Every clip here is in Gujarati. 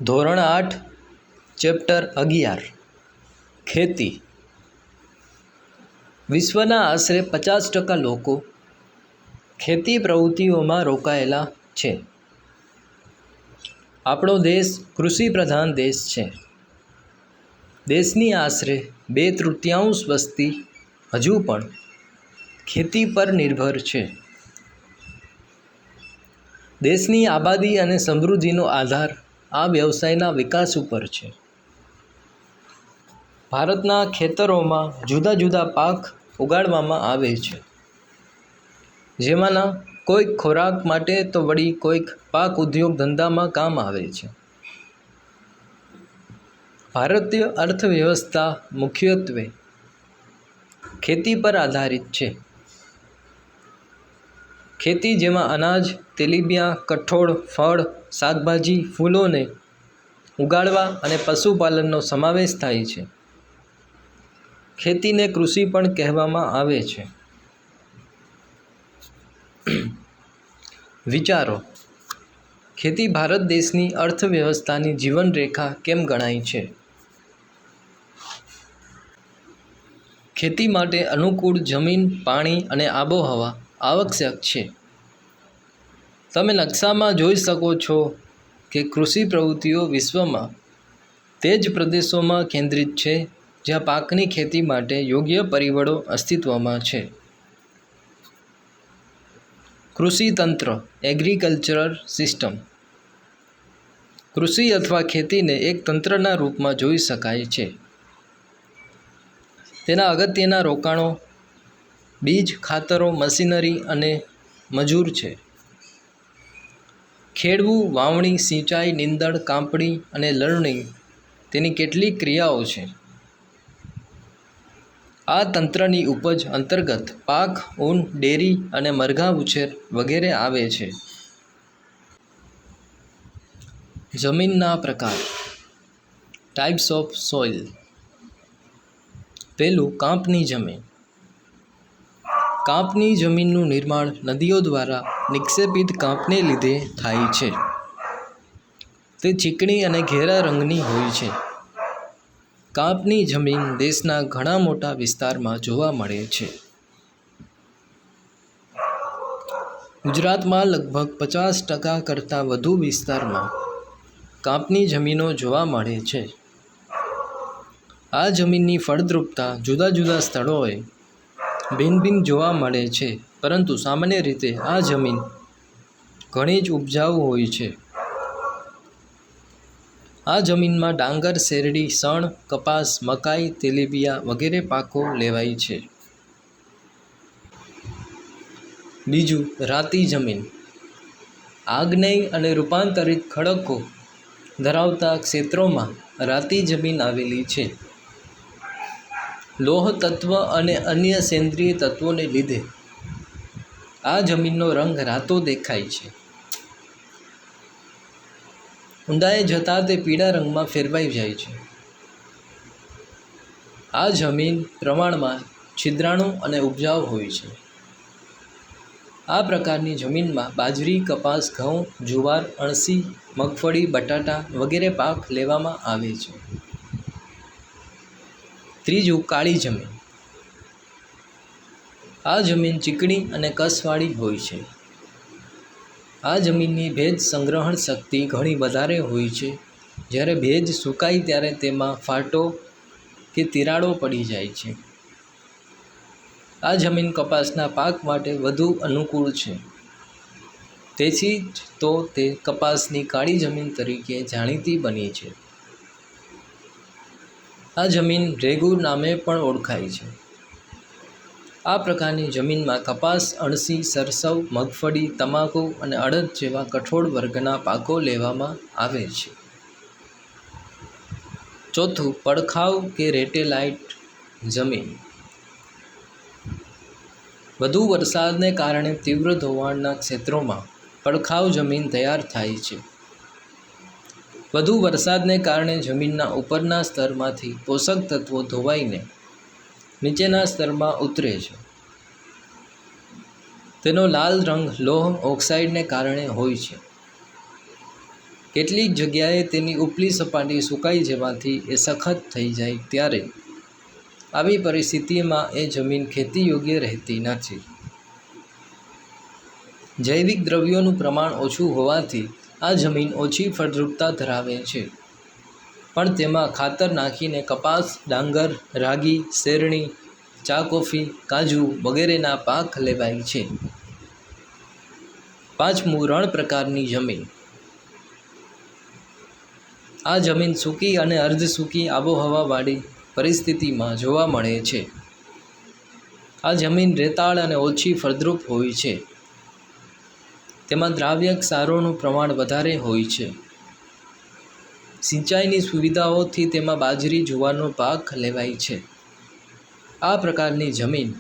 ધોરણ 8 ચેપ્ટર 11 ખેતી. વિશ્વના આશરે 50% લોકો ખેતી પ્રવૃત્તિઓમાં રોકાયેલા છે. આપણો દેશ કૃષિ પ્રધાન દેશ છે. દેશની આશરે 2/3 વસ્તી હજુ પણ ખેતી પર નિર્ભર છે. દેશની આબાદી અને સમૃદ્ધિનો આધાર આ વ્યવસાયના વિકાસ ઉપર છે. ભારતના ખેતરોમાં જુદા જુદા પાક ઉગાડવામાં આવે છે, જેમાંના કોઈક ખોરાક માટે તો વળી કોઈક પાક ઉદ્યોગ ધંધામાં કામ આવે છે. ભારતીય અર્થવ્યવસ્થા મુખ્યત્વે ખેતી પર આધારિત છે. ખેતી જેમાં અનાજ, તેલીબિયાં, કઠોળ, ફળ, શાકભાજી, ફૂલોને ઉગાડવા અને પશુપાલનનો સમાવેશ થાય છે. ખેતીને કૃષિ પણ કહેવામાં આવે છે. વિચારો. ખેતી ભારત દેશની અર્થવ્યવસ્થાની જીવનરેખા કેમ ગણાય છે? ખેતી માટે અનુકૂળ જમીન, પાણી અને આબોહવા આવશ્યક છે. તમે નકશામાં જોઈ શકો છો કે કૃષિ પ્રવૃત્તિઓ વિશ્વમાં તે જ પ્રદેશોમાં કેન્દ્રિત છે જ્યાં પાકની ખેતી માટે યોગ્ય પરિબળો અસ્તિત્વમાં છે. કૃષિ તંત્ર એગ્રીકલ્ચરલ સિસ્ટમ. કૃષિ અથવા ખેતીને એક તંત્રના રૂપમાં જોઈ શકાય છે. તેના અગત્યના રોકાણો બીજ, ખાતરો, મશીનરી અને મજૂર છે. ખેડવું, વાવણી, સિંચાઈ, નીંદણ, કાપણી અને લણણી તેની કેટલીક ક્રિયાઓ છે. આ તંત્રની ઉપજ અંતર્ગત પાક, ઊન, ડેરી અને મરઘા ઉછેર વગેરે આવે છે. જમીનના પ્રકાર. Types of soil. પહેલું, કાંપની જમીન. કાંપની જમીનનું નિર્માણ નદીઓ દ્વારા નિક્ષેપિત કાંપને લીધે થાય છે. તે ચીકણી અને ઘેરા રંગની હોય છે. કાંપની જમીન દેશના ઘણા મોટા વિસ્તારમાં જોવા મળે છે. ગુજરાતમાં લગભગ 50% કરતાં વધુ વિસ્તારમાં કાંપની જમીનો જોવા મળે છે. આ જમીનની ફળદ્રુપતા જુદા જુદા સ્થળોએ ભિન્ન ભિન્ન જોવા મળે છે, પરંતુ સામાન્ય રીતે આ જમીન ઘણી જ ઉપજાઉ હોય છે. આ જમીનમાં ડાંગર, શેરડી, શણ, કપાસ, મકાઈ, તેલીબિયાં વગેરે પાકો લેવાય છે. બીજું, રાતી જમીન. આગ્નેય અને રૂપાંતરિત ખડકો ધરાવતા ક્ષેત્રોમાં રાતી જમીન આવેલી છે. લોહ તત્વ અને અન્ય સેન્દ્રિય તત્વોને લીધે આ જમીનનો રંગ રાતો દેખાય છે. ઊંડાએ જતાં તે પીળા રંગમાં ફેરવાઈ જાય છે. આ જમીન પ્રમાણમાં છિદ્રાળુ અને ઉપજાઉ હોય છે. આ પ્રકારની જમીનમાં બાજરી, કપાસ, ઘઉં, જુવાર, અળસી, મગફળી, બટાટા વગેરે પાક લેવામાં આવે છે. ત્રીજું, કાળી જમીન. આ જમીન ચીકણી અને કસવાળી હોય છે. આ જમીનની ભેજ સંગ્રહણ શક્તિ ઘણી વધારે હોય છે. જ્યારે ભેજ સુકાય ત્યારે તેમાં ફાટો કે તિરાડો પડી જાય છે. આ જમીન કપાસના પાક માટે વધુ અનુકૂળ છે. તેથી જ તો તે કપાસની કાળી જમીન તરીકે જાણીતી બની છે. આ જમીન રેગુ નામે પણ ઓળખાય છે. આ પ્રકારની જમીનમાં કપાસ, અળસી, સરસવ, મગફળી, તમાકુ અને અડદ જેવા કઠોળ વર્ગના પાકો લેવામાં આવે છે. ચોથું, પડખાવ કે રેટેલાઇટ જમીન. વધુ વરસાદને કારણે તીવ્ર ધોવાણના ક્ષેત્રોમાં પડખાવ જમીન તૈયાર થાય છે. વધુ વરસાદને કારણે જમીનના ઉપરના સ્તરમાંથી પોષક તત્વો ધોવાઈને નીચેના સ્તરમાં ઉતરે છે. તેનો લાલ રંગ લોહ ઓક્સાઇડને કારણે હોય છે. કેટલીક જગ્યાએ તેની ઉપલી સપાટી સુકાઈ જવાથી એ સખત થઈ જાય ત્યારે આવી પરિસ્થિતિમાં એ જમીન ખેતી યોગ્ય રહેતી નથી. જૈવિક દ્રવ્યોનું પ્રમાણ ઓછું હોવાથી આ જમીન ઓછી ફળદ્રુપતા ધરાવે છે. પણ તેમાં ખાતર નાખીને કપાસ, ડાંગર, રાગી, શેરણી, ચા, કોફી, કાજુ વગેરેના પાક લેવાય છે. 5મું, રણ પ્રકારની જમીન. આ જમીન સૂકી અને અર્ધસૂકી આબોહવાવાળી પરિસ્થિતિમાં જોવા મળે છે. આ જમીન રેતાળ અને ઓછી ફળદ્રુપ હોય છે. તેમાં દ્રાવ્ય ક્ષારોનું પ્રમાણ વધારે હોય છે. સિંચાઈની સુવિધાઓથી તેમાં બાજરી, જુવારનો પાક લેવાય છે. આ પ્રકારની જમીન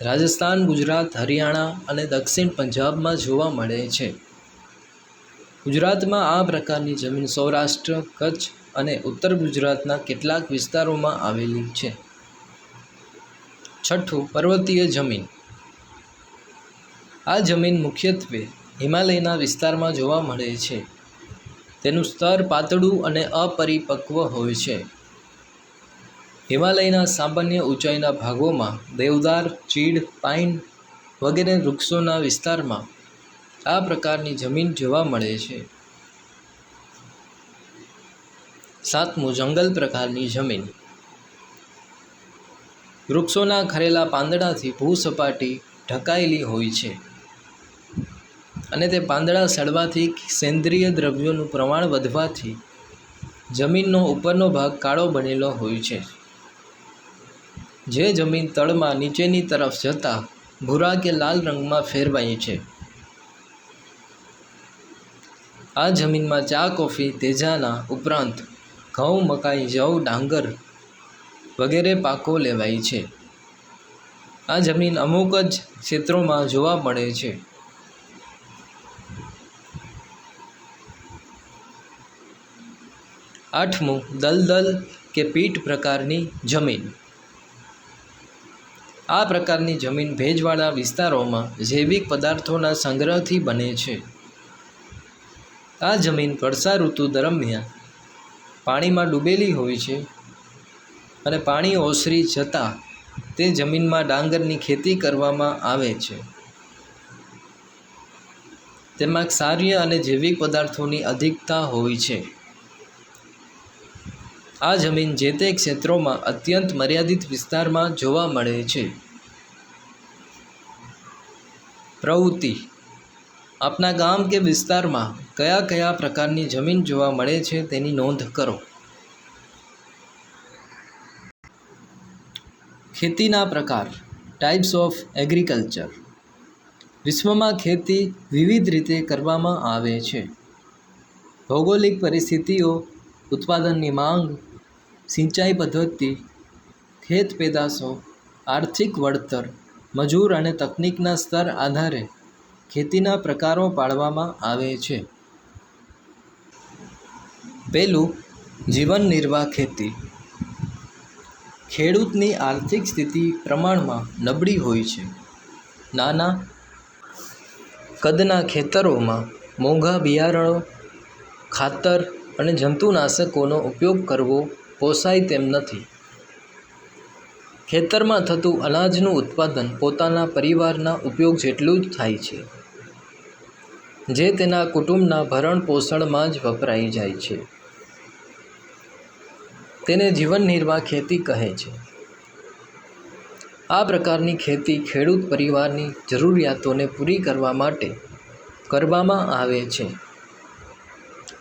રાજસ્થાન, ગુજરાત, હરિયાણા અને દક્ષિણ પંજાબમાં જોવા મળે છે. ગુજરાતમાં આ પ્રકારની જમીન સૌરાષ્ટ્ર, કચ્છ અને ઉત્તર ગુજરાતના કેટલાક વિસ્તારોમાં આવેલી છે. 6. પર્વતીય જમીન. આ જમીન મુખ્યત્વે હિમાલયના વિસ્તારમાં જોવા મળે છે. તેનું સ્તર પાતળું અને અપરિપક્વ હોય છે. હિમાલયના સામાન્ય ઊંચાઈના ભાગોમાં દેવદાર, ચીડ, પાઇન વગેરે વૃક્ષોના વિસ્તારમાં આ પ્રકારની જમીન જોવા મળે છે. 7મું, જંગલ પ્રકારની જમીન. વૃક્ષોના ખરેલા પાંદડાથી ભૂસપાટી ઢંકાયેલી હોય છે અને તે પાંદડા સડવાથી સેન્દ્રિય દ્રવ્યોનું પ્રમાણ વધવાથી જમીનનો ઉપરનો ભાગ કાળો બનેલો હોય છે, જે જમીન તળમાં નીચેની તરફ જતાં ભૂરા કે લાલ રંગમાં ફેરવાય છે. આ જમીનમાં ચા, કોફી, તેજાના ઉપરાંત ઘઉં, મકાઈ, જવ, ડાંગર વગેરે પાકો લેવાય છે. આ જમીન અમુક જ ક્ષેત્રોમાં જોવા મળે છે. 8મું, દલદલ કે પીટ પ્રકારની જમીન. આ પ્રકારની જમીન ભેજવાળા વિસ્તારોમાં જૈવિક પદાર્થોના સંગ્રહથી બને છે. આ જમીન વર્ષા ઋતુ દરમિયાન પાણીમાં ડૂબેલી હોય છે અને પાણી ઓસરી જતાં તે જમીનમાં ડાંગરની ખેતી કરવામાં આવે છે. તેમાં ક્ષારીય અને જૈવિક પદાર્થોની અધિકતા હોય છે. આ જમીન જે તે ક્ષેત્રોમાં અત્યંત મર્યાદિત વિસ્તારમાં જોવા મળે છે. પ્રવૃત્તિ. આપના ગામ કે વિસ્તારમાં કયા કયા પ્રકારની જમીન જોવા મળે છે તેની નોંધ કરો. ખેતીના પ્રકાર. Types of agriculture. વિશ્વમાં ખેતી વિવિધ રીતે કરવામાં આવે છે. ભૌગોલિક પરિસ્થિતિઓ, ઉત્પાદનની માંગ, સિંચાઈ પદ્ધતિ, ખેત પેદાશો, આર્થિક વળતર, મજૂર અને તકનીકના સ્તર આધારે ખેતીના પ્રકારો પાડવામાં આવે છે. પહેલું, જીવન નિર્વાહ ખેતી. ખેડૂતની આર્થિક સ્થિતિ પ્રમાણમાં નબળી હોય છે. નાના કદના ખેતરોમાં મોંઘા બિયારણો, ખાતર અને જંતુનાશકોનો ઉપયોગ કરવો પોસાય તેમ નથી. ખેતરમાં થતું અનાજનું ઉત્પાદન પોતાના પરિવારના ઉપયોગ જેટલું જ થાય છે, જે તેના કુટુંબના ભરણ પોષણમાં જ વપરાઈ જાય છે. તેને જીવન નિર્વાહ ખેતી કહે છે. આ પ્રકારની ખેતી ખેડૂત પરિવારની જરૂરિયાતોને પૂરી કરવા માટે કરવામાં આવે છે.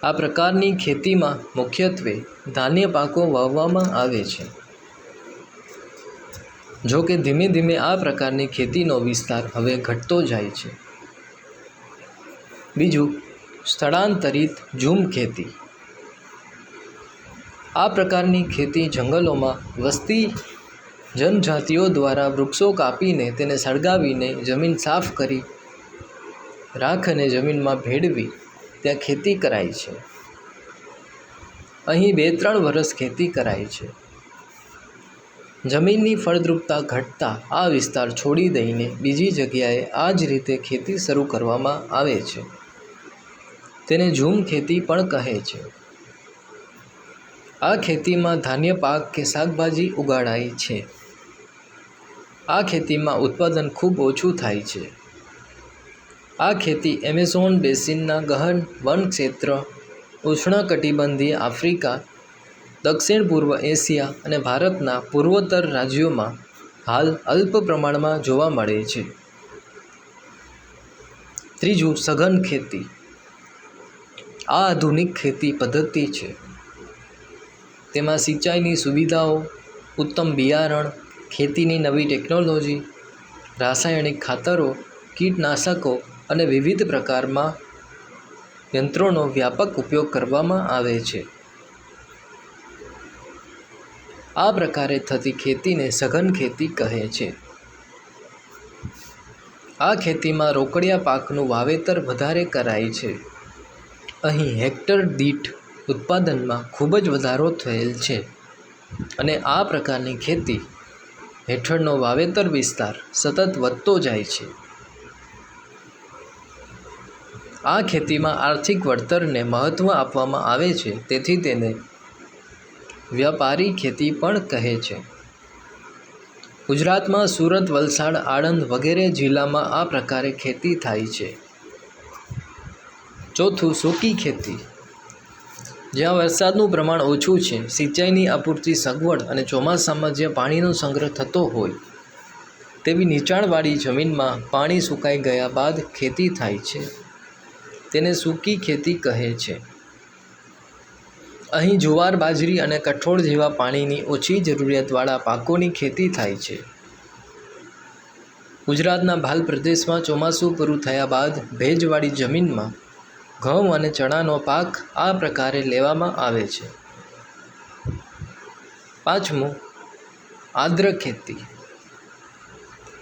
આ પ્રકારની ખેતીમાં મુખ્યત્વે ધાન્ય પાકો વાવવામાં આવે છે. જો કે ધીમે ધીમે આ પ્રકારની ખેતીનો વિસ્તાર હવે ઘટતો જાય છે. બીજું, સ્થળાંતરિત ઝૂમ ખેતી. આ પ્રકારની ખેતી જંગલોમાં વસતી જનજાતિઓ દ્વારા વૃક્ષો કાપીને તેને સળગાવીને જમીન સાફ કરી રાખ અને જમીનમાં ભેળવી ત્યાં ખેતી કરાય છે. અહીં 2-3 વર્ષ ખેતી કરાય છે. જમીનની ફળદ્રુપતા ઘટતા આ વિસ્તાર છોડી દઈને બીજી જગ્યાએ આ જ રીતે ખેતી શરૂ કરવામાં આવે છે. તેને ઝૂમ ખેતી પણ કહે છે. આ ખેતીમાં ધાન્ય પાક કે શાકભાજી ઉગાડાય છે. આ ખેતીમાં ઉત્પાદન ખૂબ ઓછું થાય છે. આ ખેતી એમેઝોન બેસિનના ગહન વન ક્ષેત્ર, ઉષ્ણકટિબંધીય આફ્રિકા, દક્ષિણ પૂર્વ એશિયા અને ભારતના પૂર્વોત્તર રાજ્યોમાં હાલ અલ્પ પ્રમાણમાં જોવા મળે છે. ત્રીજું, સઘન ખેતી. આ આધુનિક ખેતી પદ્ધતિ છે. તેમાં સિંચાઈની સુવિધાઓ, ઉત્તમ બિયારણ, ખેતીની નવી ટેકનોલોજી, રાસાયણિક ખાતરો, કીટનાશકો અને વિવિધ પ્રકારમાં યંત્રોનો વ્યાપક ઉપયોગ કરવામાં આવે છે. આ પ્રકારે થતી ખેતીને સઘન ખેતી કહે છે. આ ખેતીમાં રોકડિયા પાકનું વાવેતર વધારે કરાય છે. અહીં હેક્ટર દીઠ ઉત્પાદનમાં ખૂબ જ વધારો થયેલ છે અને આ પ્રકારની ખેતી હેઠળનો વાવેતર વિસ્તાર સતત વધતો જાય છે. આ ખેતીમાં આર્થિક વળતરને મહત્ત્વ આપવામાં આવે છે, તેથી તેને વ્યાપારી ખેતી પણ કહે છે. ગુજરાતમાં સુરત, વલસાડ, આણંદ વગેરે જિલ્લામાં આ પ્રકારે ખેતી થાય છે. ચોથું, સૂકી ખેતી. જ્યાં વરસાદનું પ્રમાણ ઓછું છે, સિંચાઈની અપૂરતી સગવડ અને ચોમાસામાં જ્યાં પાણીનો સંગ્રહ થતો હોય તેવી નીચાણવાળી જમીનમાં પાણી સુકાઈ ગયા બાદ ખેતી થાય છે. તેને સૂકી ખેતી કહે છે. અહીં જુવાર, બાજરી અને કઠોળ જેવા પાણીની ઓછી જરૂરિયાતવાળા પાકોની ખેતી થાય છે. ગુજરાતના ભાલ પ્રદેશમાં ચોમાસું પૂરું થયા બાદ ભેજવાળી જમીનમાં ઘઉં અને ચણાનો પાક આ પ્રકારે લેવામાં આવે છે. પાંચમું, આર્દ્ર ખેતી.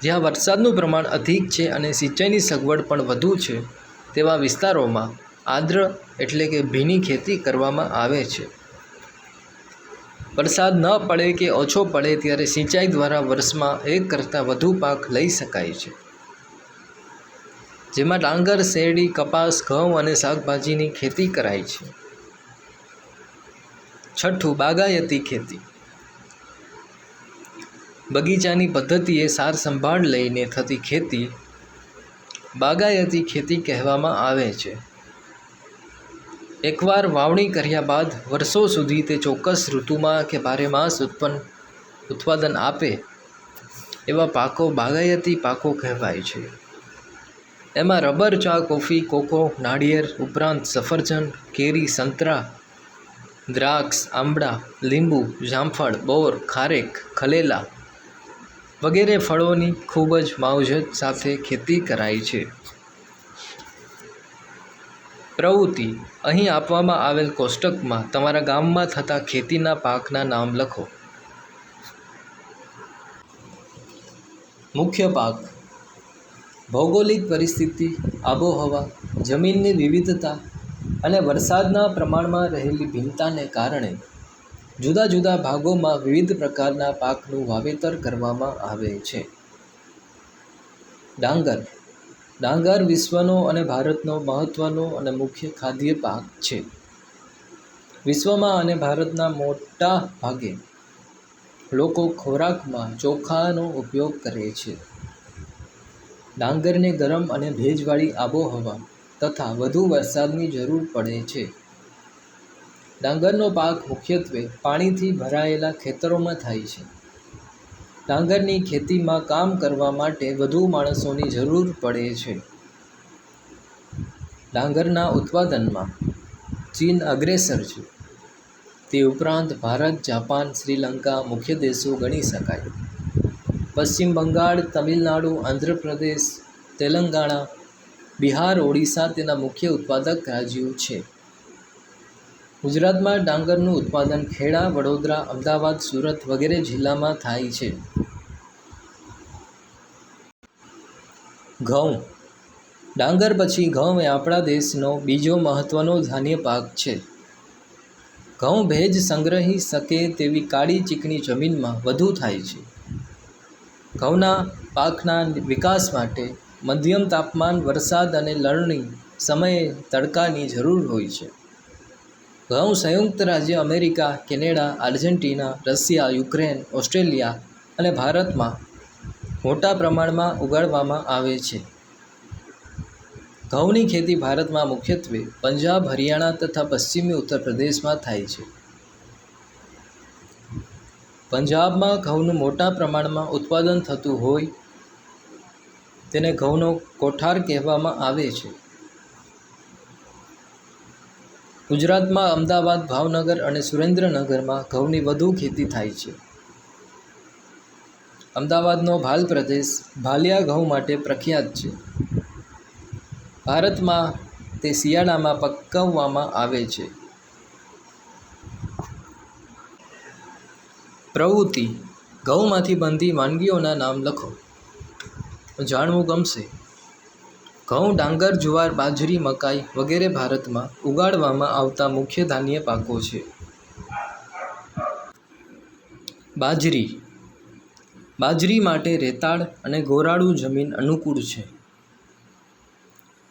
જ્યાં વરસાદનું પ્રમાણ અધિક છે અને સિંચાઈની સગવડ પણ વધુ છે તેવા વિસ્તારોમાં આર્દ્ર એટલે કે ભીની ખેતી કરવામાં આવે છે. વરસાદ ન પડે કે ઓછો પડે ત્યારે સિંચાઈ દ્વારા વર્ષમાં એક કરતાં વધુ પાક લઈ શકાય છે, જેમાં ડાંગર, શેરડી, કપાસ, ઘઉં અને શાકભાજીની ખેતી કરાય છે. છઠ્ઠું, બાગાયતી ખેતી. બગીચાની પદ્ધતિએ સાર સંભાળ લઈને થતી ખેતી બાગાયતી ખેતી કહેવામાં આવે છે. એકવાર વાવણી કર્યા બાદ વર્ષો સુધી તે ચોક્કસ ઋતુમાં કે બારેમાસ ઉત્પાદન આપે એવા પાકો બાગાયતી પાકો કહેવાય છે. એમાં રબર, ચા, કોફી, કોકો, નાળિયેર ઉપરાંત સફરજન, કેરી, સંતરા, દ્રાક્ષ, આંબળા, લીંબુ, જામફળ, બોર, ખારેક, ખલેલા વગેરે ફળોની ખૂબ જ માવજત સાથે ખેતી કરાય છે. પ્રવૃત્તિ. અહીં આપવામાં આવેલ કોષ્ટકમાં તમારા ગામમાં થતા ખેતીના પાકના નામ લખો. મુખ્ય પાક. ભૌગોલિક પરિસ્થિતિ, આબોહવા, જમીનની વિવિધતા અને વરસાદના પ્રમાણમાં રહેલી ભિન્નતાને કારણે જુદા જુદા ભાગોમાં વિવિધ પ્રકારના પાકનું વાવેતર કરવામાં આવે છે. ડાંગર. ડાંગર વિશ્વનો અને ભારતનો મહત્ત્વનો અને મુખ્ય ખાદ્ય પાક છે. વિશ્વમાં અને ભારતના મોટા ભાગે લોકો ખોરાકમાં ચોખાનો ઉપયોગ કરે છે. ડાંગરને ગરમ અને ભેજવાળી આબોહવા તથા વધુ વરસાદની જરૂર પડે છે. ડાંગરનો પાક મુખ્યત્વે પાણીથી ભરાયેલા ખેતરોમાં થાય છે. ડાંગરની ખેતીમાં કામ કરવા માટે વધુ માણસોની જરૂર પડે છે. ડાંગરના ઉત્પાદનમાં ચીન અગ્રેસર છે. તે ઉપરાંત ભારત, જાપાન, શ્રીલંકા મુખ્ય દેશો ગણી શકાય. પશ્ચિમ બંગાળ, તમિલનાડુ, આંધ્રપ્રદેશ, તેલંગાણા, બિહાર, ઓડિશા તેના મુખ્ય ઉત્પાદક રાજ્યો છે. ગુજરાતમાં ડાંગરનું ઉત્પાદન ખેડા, વડોદરા, અમદાવાદ, સુરત વગેરે જિલ્લામાં થાય છે. ઘઉં. ડાંગર પછી ઘઉં એ આપણા દેશનો બીજો મહત્ત્વનો ધાન્ય પાક છે. ઘઉં ભેજ સંગ્રહી શકે તેવી કાળી ચીકણી જમીનમાં વધુ થાય છે. ઘઉંના પાકના વિકાસ માટે મધ્યમ તાપમાન, વરસાદ અને લણણી સમયે તડકાની જરૂર હોય છે. ઘઉં સંયુક્ત રાજ્ય America, Canada, Argentina, Russia, Ukraine, Australia અને ભારતમાં મોટા પ્રમાણમાં ઉગાડવામાં આવે છે. ઘઉંની ખેતી ભારતમાં મુખ્યત્વે પંજાબ, હરિયાણા તથા પશ્ચિમી ઉત્તર પ્રદેશમાં થાય છે. પંજાબમાં ઘઉંનું મોટા પ્રમાણમાં ઉત્પાદન થતું હોય તેને ઘઉંનો કોઠાર કહેવામાં આવે છે. ગુજરાતમાં અમદાવાદ, ભાવનગર અને સુરેન્દ્રનગરમાં ઘઉંની વધુ ખેતી થાય છે. અમદાવાદનો ભાલ પ્રદેશ ભાલિયા ઘઉં માટે પ્રખ્યાત છે. ભારતમાં તે શિયાળામાં પકવવામાં આવે છે. પ્રવૃત્તિ: ઘઉંમાંથી બનતી વાનગીઓના નામ લખો. જાણવું ગમશે. ઘઉં, ડાંગર, જુવાર, બાજરી, મકાઈ વગેરે ભારતમાં ઉગાડવામાં આવતા મુખ્ય ધાન્ય પાકો છે. બાજરી: બાજરી માટે રેતાળ અને ગોરાળુ જમીન અનુકૂળ છે.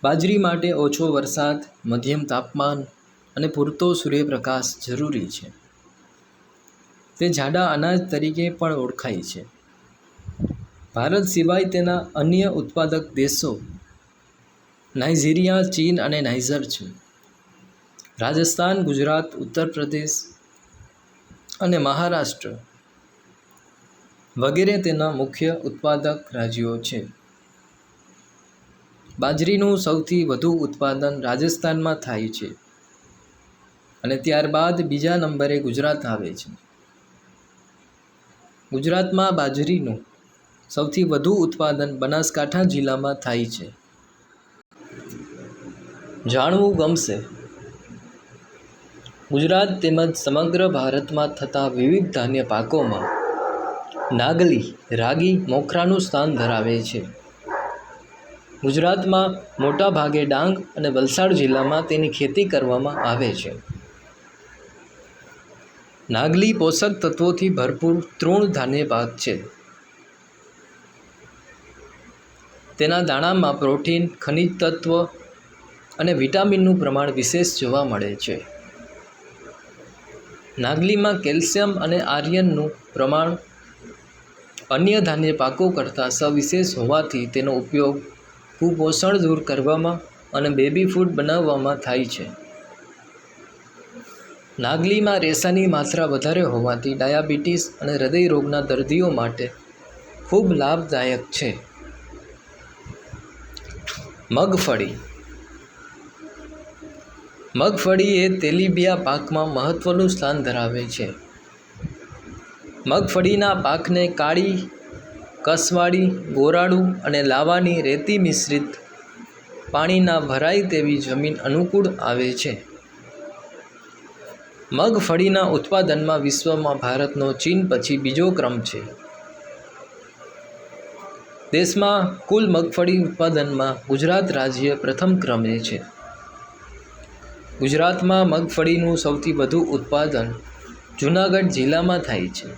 બાજરી માટે ઓછો વરસાદ, મધ્યમ તાપમાન અને પૂરતો સૂર્યપ્રકાશ જરૂરી છે. તે જાડા અનાજ તરીકે પણ ઓળખાય છે. ભારત સિવાય તેના અન્ય ઉત્પાદક દેશો નાઇજીરિયા, ચીન અને નાઇજર છે. રાજસ્થાન, ગુજરાત, ઉત્તર પ્રદેશ અને મહારાષ્ટ્ર વગેરે તેના મુખ્ય ઉત્પાદક રાજ્યો છે. બાજરીનું સૌથી વધુ ઉત્પાદન રાજસ્થાનમાં થાય છે અને ત્યારબાદ બીજા નંબરે ગુજરાત આવે છે. ગુજરાતમાં બાજરીનું સૌથી વધુ ઉત્પાદન બનાસકાંઠા જિલ્લામાં થાય છે. જાણવું ગમશે. ગુજરાત તેમજ સમગ્ર ભારતમાં થતા વિવિધ ધાન્ય પાકોમાં નાગલી, રાગી, મોખરાનું સ્થાન ધરાવે છે. ગુજરાતમાં મોટા ભાગે ડાંગ અને વલસાડ જિલ્લામાં તેની ખેતી કરવામાં આવે છે. નાગલી પોષક તત્વોથી ભરપૂર તૃણધાન્ય પાક છે. તેના દાણામાં પ્રોટીન, ખનિજ તત્વ અને વિટામિનનું પ્રમાણ વિશેષ જોવા મળે છે. નાગલીમાં કેલ્શિયમ અને આયર્નનું પ્રમાણ અન્ય ધાન્ય પાકો કરતાં સવિશેષ હોવાથી તેનો ઉપયોગ કુપોષણ દૂર કરવામાં અને બેબી ફૂડ બનાવવામાં થાય છે. નાગલીમાં રેસાની માત્રા વધારે હોવાથી ડાયાબિટીસ અને હૃદય રોગના દર્દીઓ માટે ખૂબ લાભદાયક છે. મગફળી: મગફળી એ તેલીબિયા પાકમાં મહત્વનું સ્થાન ધરાવે છે. મગફળીના પાકને કાળી, કસવાળી, ગોરાળુ અને લાવાની રેતી મિશ્રિત પાણીના ભરાય તેવી જમીન અનુકૂળ આવે છે. મગફળીના ઉત્પાદનમાં વિશ્વમાં ભારતનો ચીન પછી બીજો ક્રમ છે. દેશમાં કુલ મગફળી ઉત્પાદનમાં ગુજરાત રાજ્ય પ્રથમ ક્રમે છે. ગુજરાતમાં મગફળીનું સૌથી વધુ ઉત્પાદન જૂનાગઢ જિલ્લામાં થાય છે.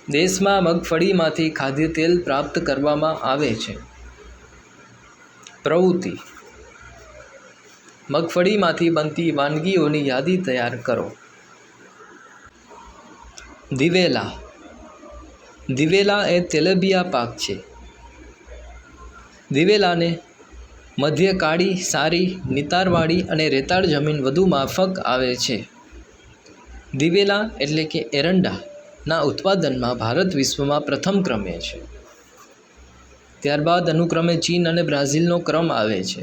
દેશમાં મગફળીમાંથી ખાદ્ય તેલ પ્રાપ્ત કરવામાં આવે છે. પ્રવૃત્તિ: મગફળીમાંથી બનતી વાનગીઓની યાદી તૈયાર કરો. દિવેલા: દિવેલા એ તેલીબિયા પાક છે. દિવેલાને મધ્ય કાળી, સારી, નિતારવાળી અને રેતાળ જમીન વધુ માફક આવે છે. દિવેલા એટલે કે એરંડાના ઉત્પાદનમાં ભારત વિશ્વમાં પ્રથમ ક્રમે છે. ત્યારબાદ અનુક્રમે ચીન અને બ્રાઝિલનો ક્રમ આવે છે.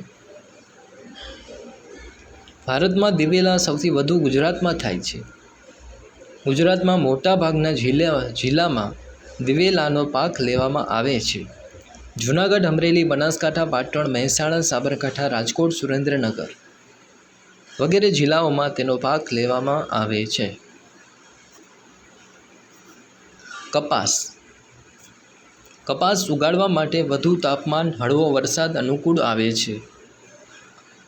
ભારતમાં દિવેલા સૌથી વધુ ગુજરાતમાં થાય છે. ગુજરાતમાં મોટા ભાગના જિલ્લામાં દિવેલાનો પાક લેવામાં આવે છે. જૂનાગઢ, અમરેલી, બનાસકાંઠા, પાટણ, મહેસાણા, સાબરકાંઠા, રાજકોટ, સુરેન્દ્રનગર વગેરે જિલ્લાઓમાં તેનો પાક લેવામાં આવે છે. કપાસ: કપાસ ઉગાડવા માટે વધુ તાપમાન, હળવો વરસાદ અનુકૂળ આવે છે.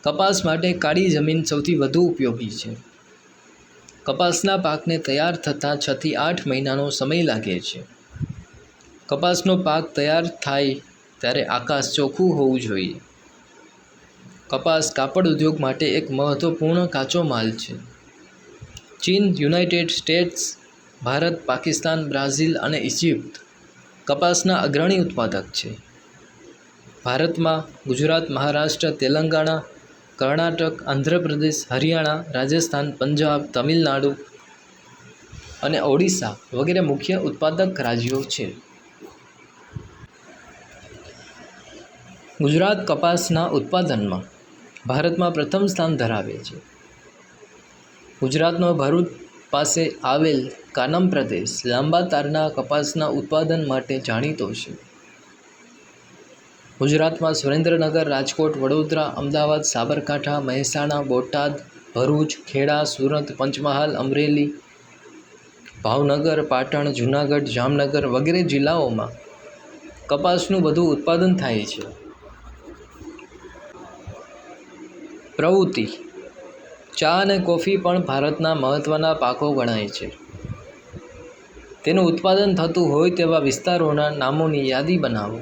કપાસ માટે કાળી જમીન સૌથી વધુ ઉપયોગી છે. કપાસના પાકને તૈયાર થતાં 6 થી 8 મહિનાનો સમય લાગે છે. કપાસનો પાક તૈયાર થાય ત્યારે આકાશ ચોખ્ખું હોવું જોઈએ. કપાસ કાપડ ઉદ્યોગ માટે એક મહત્વપૂર્ણ કાચો માલ છે. ચીન, United states, Bharat, Pakistan, Brazil અને ઇજિપ્ત કપાસના અગ્રણી ઉત્પાદક છે. ભારતમાં ગુજરાત, મહારાષ્ટ્ર, તેલંગાણા, કર્ણાટક, આંધ્રપ્રદેશ, હરિયાણા, રાજસ્થાન, પંજાબ, તમિલનાડુ અને ઓડિશા વગેરે મુખ્ય ઉત્પાદક રાજ્યો છે. ગુજરાત કપાસના ઉત્પાદનમાં ભારતમાં પ્રથમ સ્થાન ધરાવે છે. ગુજરાતનો ભરૂચ પાસે આવેલ કાનમ પ્રદેશ લાંબા તારના કપાસના ઉત્પાદન માટે જાણીતો છે. ગુજરાતમાં સુરેન્દ્રનગર, રાજકોટ, વડોદરા, અમદાવાદ, સાબરકાંઠા, મહેસાણા, બોટાદ, ભરૂચ, ખેડા, સુરત, પંચમહાલ, અમરેલી, ભાવનગર, પાટણ, જૂનાગઢ, જામનગર વગેરે જિલ્લાઓમાં કપાસનું વધુ ઉત્પાદન થાય છે. પ્રવૃત્તિ: ચા અને કોફી પણ ભારતના મહત્ત્વના પાકો ગણાય છે. તેનું ઉત્પાદન થતું હોય તેવા વિસ્તારોના નામોની યાદી બનાવો.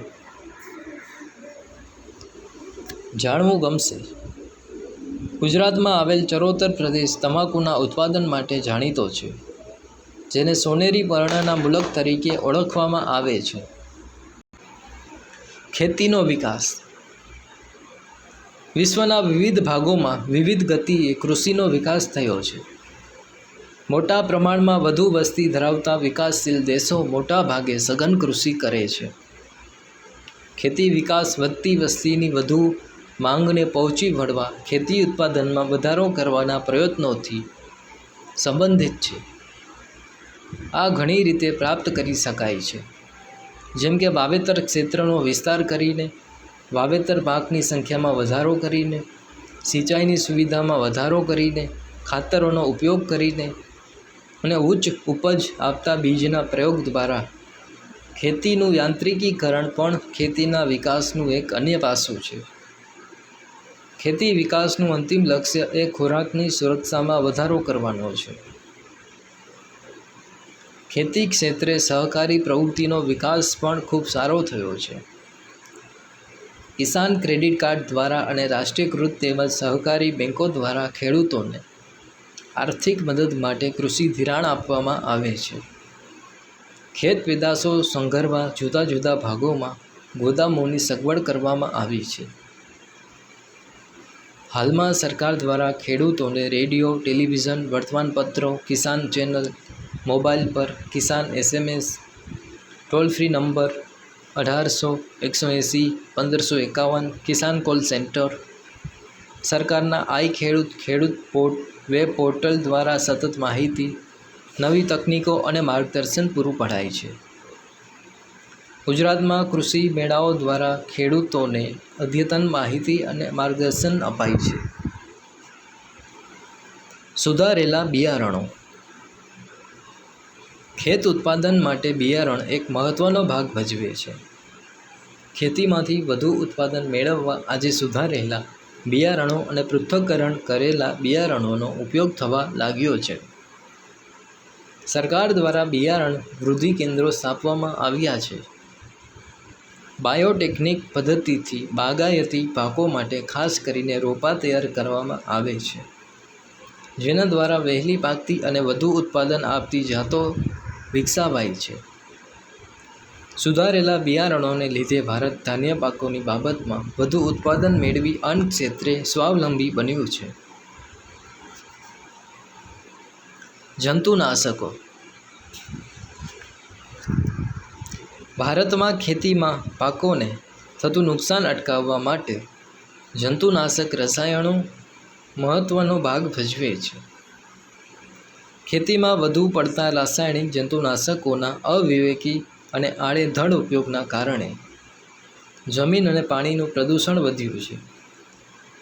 જાણવું ગમશે. ગુજરાતમાં આવેલ ચરોતર પ્રદેશ તમાકુના ઉત્પાદન માટે જાણીતો છે, જેને સોનેરી પર્ણના મુલક તરીકે ઓળખવામાં આવે છે. ખેતીનો વિકાસ: વિશ્વના વિવિધ ભાગોમાં વિવિધ ગતિએ કૃષિનો વિકાસ થયો છે. મોટા પ્રમાણમાં વધુ વસ્તી ધરાવતા વિકાસશીલ દેશો મોટા ભાગે સઘન કૃષિ કરે છે. ખેતી વિકાસ વધતી વસ્તીની વધુ માંગને પહોંચી વળવા ખેતી ઉત્પાદનમાં વધારો કરવાના પ્રયત્નોથી સંબંધિત છે. આ ઘણી રીતે પ્રાપ્ત કરી શકાય છે, જેમ કે વાવેતર ક્ષેત્રનો વિસ્તાર કરીને, વાવેતર પાકની સંખ્યામાં વધારો કરીને, સિંચાઈની સુવિધામાં વધારો કરીને, ખાતરોનો ઉપયોગ કરીને અને ઉચ્ચ ઉપજ આપતા બીજના પ્રયોગ દ્વારા. ખેતીનું યાંત્રિકીકરણ પણ ખેતીના વિકાસનું એક અન્ય પાસું છે. ખેતી વિકાસનું અંતિમ લક્ષ્ય એ ખોરાકની સુરક્ષામાં વધારો કરવાનો છે. ખેતી ક્ષેત્રે સહકારી પ્રવૃત્તિનો વિકાસ પણ ખૂબ સારો થયો છે. કિસાન ક્રેડિટ કાર્ડ દ્વારા અને રાષ્ટ્રીયકૃત તેમજ સહકારી બેંકો દ્વારા ખેડૂતોને આર્થિક મદદ માટે કૃષિ ધિરાણ આપવામાં આવે છે. ખેત પેદાશો સંગ્રહવા જુદા જુદા ભાગોમાં ગોદામોની સગવડ કરવામાં આવી છે. હાલમાં સરકાર દ્વારા ખેડૂતોને રેડિયો, ટેલિવિઝન, વર્તમાનપત્રો, કિસાન ચેનલ, મોબાઈલ પર કિસાન SMS, ટોલ ફ્રી નંબર 1800-180-1551, કિસાન કોલ સેન્ટર, સરકારના આઈ ખેડૂત વેબ પોર્ટલ દ્વારા સતત માહિતી, નવી તકનીકો અને માર્ગદર્શન પૂરું પડાય છે. ગુજરાતમાં કૃષિ મેળાઓ દ્વારા ખેડૂતોને અદ્યતન માહિતી અને માર્ગદર્શન અપાય છે. સુધારેલા બિયારણો: ખેત ઉત્પાદન માટે બિયારણ એક મહત્ત્વનો ભાગ ભજવે છે. ખેતીમાંથી વધુ ઉત્પાદન મેળવવા આજે સુધારેલા બિયારણો અને પૃથ્થકરણ કરેલા બિયારણોનો ઉપયોગ થવા લાગ્યો છે. સરકાર દ્વારા બિયારણ વૃદ્ધિ કેન્દ્રો સ્થાપવામાં આવ્યા છે. બાયોટેકનિક પદ્ધતિથી બાગાયતી પાકો માટે ખાસ કરીને રોપા તૈયાર કરવામાં આવે છે, જેના દ્વારા વહેલી પાકતી અને વધુ ઉત્પાદન આપતી જાતો વિકસાવાય છે. સુધારેલા બિયારણોને લીધે ભારત ધાન્ય પાકોની બાબતમાં વધુ ઉત્પાદન મેળવી અન્ન ક્ષેત્રે સ્વાવલંબી બન્યું છે. જંતુનાશકો: ભારતમાં ખેતીમાં પાકોને થતું નુકસાન અટકાવવા માટે જંતુનાશક રસાયણો મહત્ત્વનો ભાગ ભજવે છે. ખેતીમાં વધુ પડતા રાસાયણિક જંતુનાશકોના અવિવેકી અને આડેધડ ઉપયોગના કારણે જમીન અને પાણીનું પ્રદૂષણ વધ્યું છે.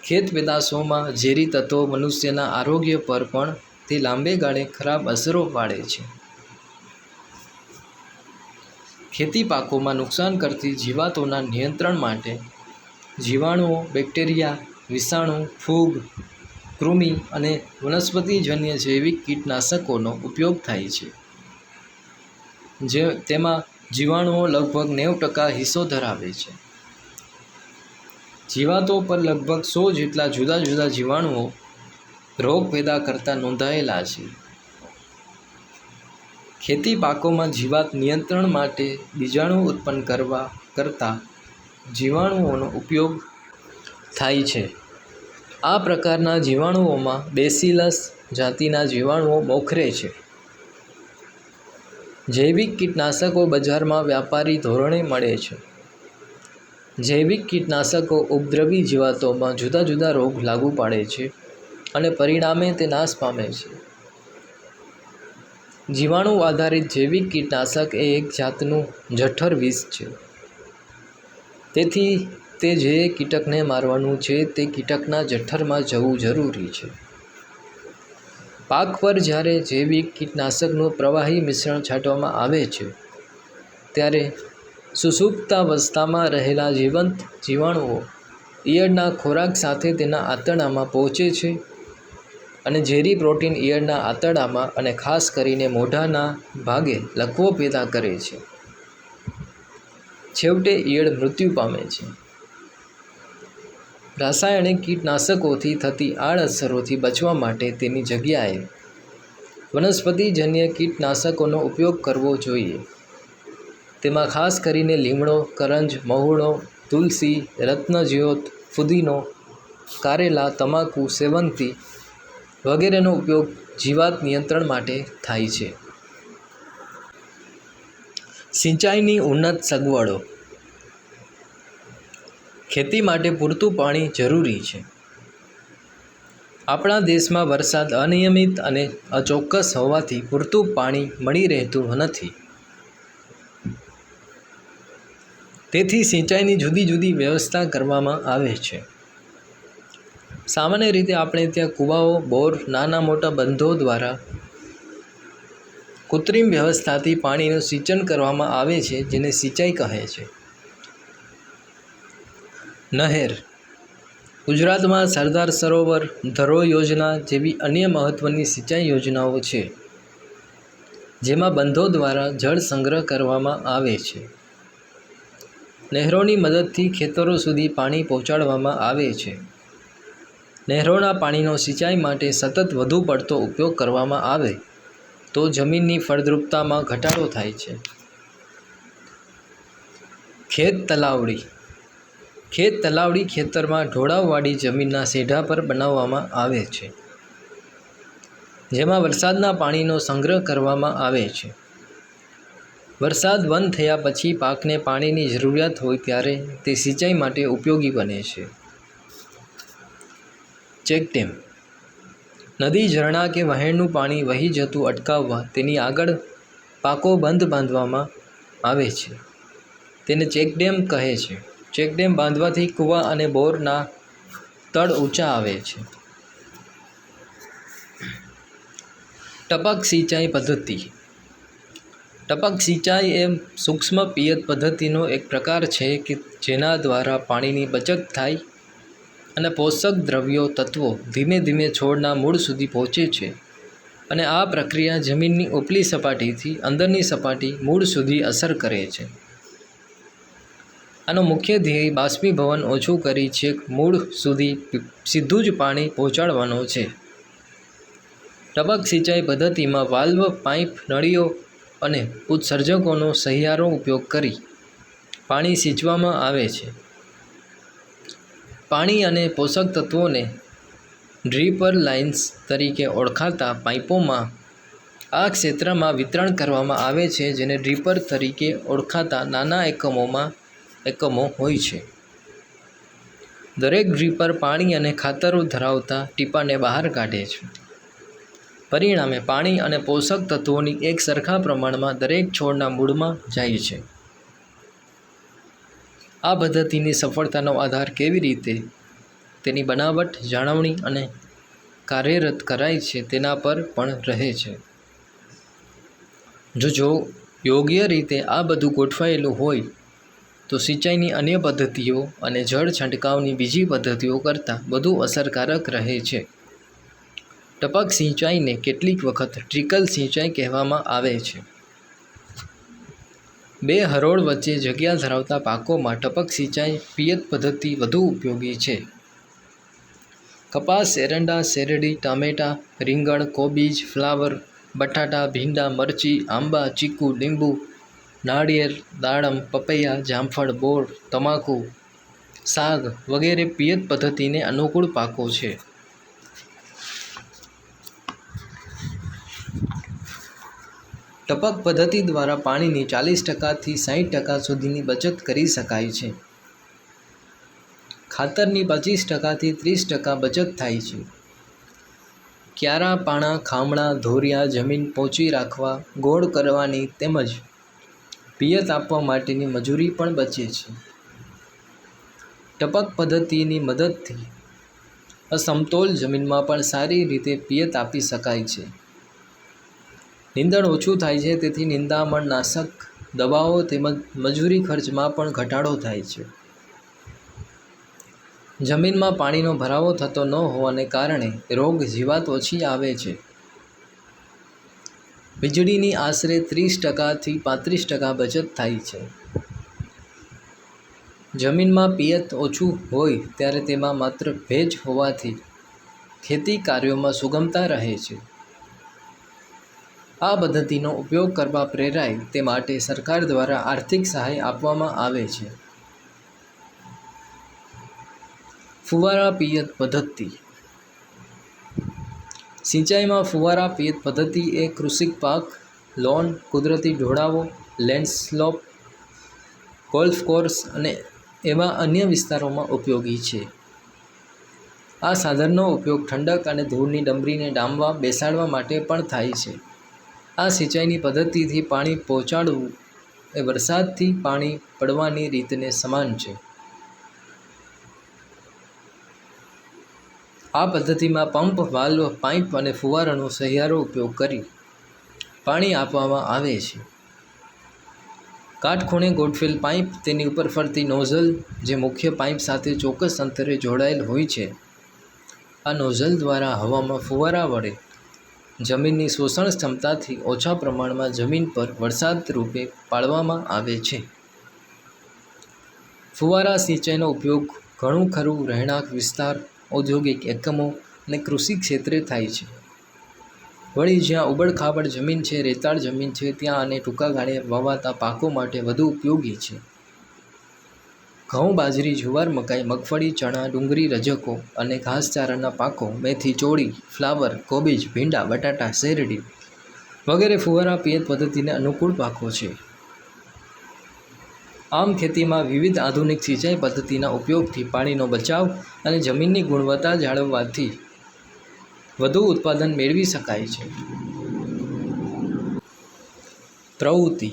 ખેત પેદાશોમાં ઝેરી તત્વો મનુષ્યના આરોગ્ય પર પણ તે લાંબે ગાળે ખરાબ અસરો પાડે છે. ખેતી પાકોમાં નુકસાન કરતી જીવાતોના નિયંત્રણ માટે જીવાણુઓ, બેક્ટેરિયા, વિષાણુ, ફૂગ, કૃમિ અને વનસ્પતિજન્ય જૈવિક કીટનાશકોનો ઉપયોગ થાય છે. તેમાં જીવાણુઓ લગભગ 90% હિસ્સો ધરાવે છે. જીવાતો પર લગભગ 100 જેટલા જુદા જુદા જીવાણુઓ રોગ પેદા કરતા નોંધાયેલા છે. ખેતી પાકોમાં જીવાત નિયંત્રણ માટે બીજાણુ ઉત્પન્ન કરતા જીવાણુઓનો ઉપયોગ થાય છે. આ પ્રકારના જીવાણુઓમાં બેસિલસ જાતિના જીવાણુઓ મોખરે છે. જૈવિક કીટનાશકો બજારમાં વ્યાપારી ધોરણે મળે છે. જૈવિક કીટનાશકો ઉપદ્રવી જીવાતોમાં જુદા જુદા રોગ લાગુ પાડે છે અને પરિણામે તે નાશ પામે છે. જીવાણુ આધારિત જૈવિક કીટનાશક એ એક જાતનું જઠર વિષ છે. તેથી તે જે કીટકને મારવાનું છે તે કીટકના જઠરમાં જવું જરૂરી છે. પાક પર જ્યારે જૈવિક કીટનાશકનું પ્રવાહી મિશ્રણ છાંટવામાં આવે છે ત્યારે સુષુપ્તાવસ્થામાં રહેલા જીવંત જીવાણુઓ ઈયળના ખોરાક સાથે તેના આંતરડામાં પહોંચે છે અને ઝેરી પ્રોટીન ઈયળના આંતરડામાં અને ખાસ કરીને મોઢાના ભાગે લકવો પેદા કરે છે. છેવટે ઈયળ મૃત્યુ પામે છે. રાસાયણિક કીટનાશકોથી થતી આડઅસરોથી બચવા માટે તેની જગ્યાએ વનસ્પતિજન્ય કીટનાશકોનો ઉપયોગ કરવો જોઈએ. તેમાં ખાસ કરીને લીમડો, કરંજ, મહુડો, તુલસી, રત્નજ્યોત, ફુદીનો, કારેલા, તમાકુ, સેવંતી વગેરેનો ઉપયોગ જીવાત નિયંત્રણ માટે થાય છે. સિંચાઈની ઉન્નત સગવડો. ખેતી માટે પૂરતું પાણી જરૂરી છે. આપણા દેશમાં વરસાદ અનિયમિત અને અચોક્કસ હોવાથી પૂરતું પાણી મળી રહેતું નથી. તેથી સિંચાઈની જુદી જુદી વ્યવસ્થા કરવામાં આવે છે. સામાન્ય રીતે આપણે ત્યાં કૂવાઓ, બોર, નાના મોટા બંધો દ્વારા કૃત્રિમ વ્યવસ્થાથી પાણીનું સિંચન કરવામાં આવે છે, જેને સિંચાઈ કહે છે. નહેર. ગુજરાતમાં સરદાર સરોવર, ધરોઈ યોજના જેવી અન્ય મહત્ત્વની સિંચાઈ યોજનાઓ છે, જેમાં બંધો દ્વારા જળ સંગ્રહ કરવામાં આવે છે. નહેરોની મદદથી ખેતરો સુધી પાણી પહોંચાડવામાં આવે છે. નહેરોના પાણીનો સિંચાઈ માટે સતત વધુ પડતો ઉપયોગ કરવામાં આવે તો જમીનની ફળદ્રુપતામાં ઘટાડો થાય છે. ખેત તલાવડી. ખેત તલાવડી ખેતરમાં ઢોળાવવાળી જમીનના સેઢા પર બનાવવામાં આવે છે, જેમાં વરસાદના પાણીનો સંગ્રહ કરવામાં આવે છે. વરસાદ બંધ થયા પછી પાકને પાણીની જરૂરિયાત હોય ત્યારે તે સિંચાઈ માટે ઉપયોગી બને છે. ચેકડેમ. નદી, ઝરણા કે વહેણનું પાણી વહી જતું અટકાવવા તેની આગળ પાકો બંધ બાંધવામાં આવે છે. તેને ચેકડેમ કહે છે. ચેકડેમ બાંધવાથી કૂવા અને બોરના તળ ઊંચા આવે છે. ટપક સિંચાઈ પદ્ધતિ. ટપક સિંચાઈ એ સૂક્ષ્મ પિયત પદ્ધતિનો એક પ્રકાર છે કે જેના દ્વારા પાણીની બચત થાય અને પોષક દ્રવ્યો તત્વો ધીમે ધીમે છોડના મૂળ સુધી પહોંચે છે અને આ પ્રક્રિયા જમીનની ઉપલી સપાટીથી અંદરની સપાટી મૂળ સુધી અસર કરે છે. આનો મુખ્ય ધ્યેય બાષ્પીભવન ઓછું કરી છેક મૂળ સુધી સીધું જ પાણી પહોંચાડવાનો છે. ટપક સિંચાઈ પદ્ધતિમાં વાલ્વ, પાઇપ, નળીઓ અને ઉત્સર્જકોનો સહિયારો ઉપયોગ કરી પાણી સિંચવામાં આવે છે. પાણી અને પોષક તત્વોને ડ્રીપર લાઇન્સ તરીકે ઓળખાતા પાઇપોમાં આ ક્ષેત્રમાં વિતરણ કરવામાં આવે છે, જેને ડ્રીપર તરીકે ઓળખાતા નાના એકમો હોય છે. દરેક ડ્રીપર પાણી અને ખાતરો ધરાવતા ટીપાંને બહાર કાઢે છે. પરિણામે પાણી અને પોષક તત્વોની એક સરખા પ્રમાણમાં દરેક છોડના મૂળમાં જાય છે. આ પદ્ધતિની સફળતાનો આધાર કેવી રીતે તેની બનાવટ, જાળવણી અને કાર્યરત કરાય છે તેના પર પણ રહે છે. જો યોગ્ય રીતે આ બધું ગોઠવાયેલું હોય તો સિંચાઈની અન્ય પદ્ધતિઓ અને જળ છંટકાવની બીજી પદ્ધતિઓ કરતાં વધુ અસરકારક રહે છે. ટપક સિંચાઈને કેટલીક વખત ટ્રિકલ સિંચાઈ કહેવામાં આવે છે. બે હરોળ વચ્ચે જગ્યા ધરાવતા પાકોમાં ટપક સિંચાઈ પિયત પદ્ધતિ વધુ ઉપયોગી છે. કપાસ, એરંડા, શેરડી, ટામેટાં, રીંગણ, કોબીજ, ફ્લાવર, બટાટા, ભીંડા, મરચી, આંબા, ચીકુ, લીંબુ, નાળિયેર, દાડમ, પપૈયા, જામફળ, બોર, તમાકુ, સાગ વગેરે પિયત પદ્ધતિને અનુકૂળ પાકો છે. ટપક પદ્ધતિ દ્વારા પાણીની 40% થી 60% સુધીની બચત કરી શકાય છે. ખાતરની 25% થી 30% બચત થાય છે. ક્યારા, પાણા, ખામણા, ધોરિયા જમીન પોચી રાખવા, ગોળ કરવાની તેમજ પિયત આપવા માટેની મજૂરી પણ બચે છે. ટપક પદ્ધતિની મદદથી અસમતોલ જમીનમાં પણ સારી રીતે પિયત આપી શકાય છે. નીંદણ ઓછું થાય છે, તેથી નિંદામણનાશક દવાઓ તેમજ મજૂરી ખર્ચમાં પણ ઘટાડો થાય છે. જમીનમાં પાણીનો ભરાવો થતો ન હોવાને કારણે રોગ જીવાત ઓછી આવે છે. વીજળીની આશરે 30% થી 35% બચત થાય છે. જમીનમાં પિયત ઓછું હોય ત્યારે તેમાં માત્ર ભેજ હોવાથી ખેતી કાર્યોમાં સુગમતા રહે છે. આ પદ્ધતિનો ઉપયોગ કરવા પ્રેરાય તે માટે સરકાર દ્વારા આર્થિક સહાય આપવામાં આવે છે. ફુવારા પિયત પદ્ધતિ. સિંચાઈમાં ફુવારા પિયત પદ્ધતિ એ કૃષિ પાક, લોન, કુદરતી ઢોળાવો, લેન્ડસ્લોપ, ગોલ્ફ કોર્સ અને એવા અન્ય વિસ્તારોમાં ઉપયોગી છે. આ સાધનનો ઉપયોગ ઠંડક અને ધૂળની ડમરીને ડામવા બેસાડવા માટે પણ થાય છે. આ સિંચાઈની પદ્ધતિથી પાણી પહોંચાડવું એ વરસાદથી પાણી પડવાની રીતને સમાન છે. આ પદ્ધતિમાં પંપ, વાલ્વ, પાઇપ અને ફુવારાનો સહિયારો ઉપયોગ કરી પાણી આપવામાં આવે છે. કાટખૂણે ગોઠવેલ પાઇપ, તેની ઉપર ફરતી નોઝલ જે મુખ્ય પાઇપ સાથે ચોક્કસ અંતરે જોડાયેલ હોય છે. આ નોઝલ દ્વારા હવામાં ફુવારા વડે જમીનની શોષણ ક્ષમતાથી ઓછા પ્રમાણમાં જમીન પર વરસાદ રૂપે પાડવામાં આવે છે. ફુવારા સિંચાઈનો ઉપયોગ ઘણું ખરું રહેણાંક વિસ્તાર, ઔદ્યોગિક એકમો અને કૃષિ ક્ષેત્રે થાય છે. વળી જ્યાં ઉબડ-ખાબડ જમીન છે, રેતાળ જમીન છે ત્યાં અને ટૂંકા ગાળે વવાતા પાકો માટે વધુ ઉપયોગી છે. ઘઉં, બાજરી, જુવાર, મકાઈ, મગફળી, ચણા, ડુંગળી, રજકો અને ઘાસચારાના પાકો, મેથી, ચોળી, ફ્લાવર, કોબીજ, ભીંડા, બટાટા, શેરડી વગેરે ફુવારા પિયત પદ્ધતિને અનુકૂળ પાકો છે. આમ ખેતીમાં વિવિધ આધુનિક સિંચાઈ પદ્ધતિના ઉપયોગથી પાણીનો બચાવ અને જમીનની ગુણવત્તા જાળવવાથી વધુ ઉત્પાદન મેળવી શકાય છે. પ્રવૃત્તિ.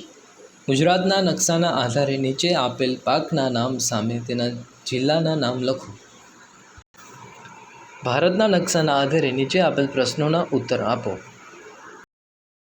ગુજરાતના નકશાના આધારે નીચે આપેલ પાકના નામ સામે તેના જિલ્લાના નામ લખો. ભારતના નકશાના આધારે નીચે આપેલ પ્રશ્નોના ઉત્તર આપો.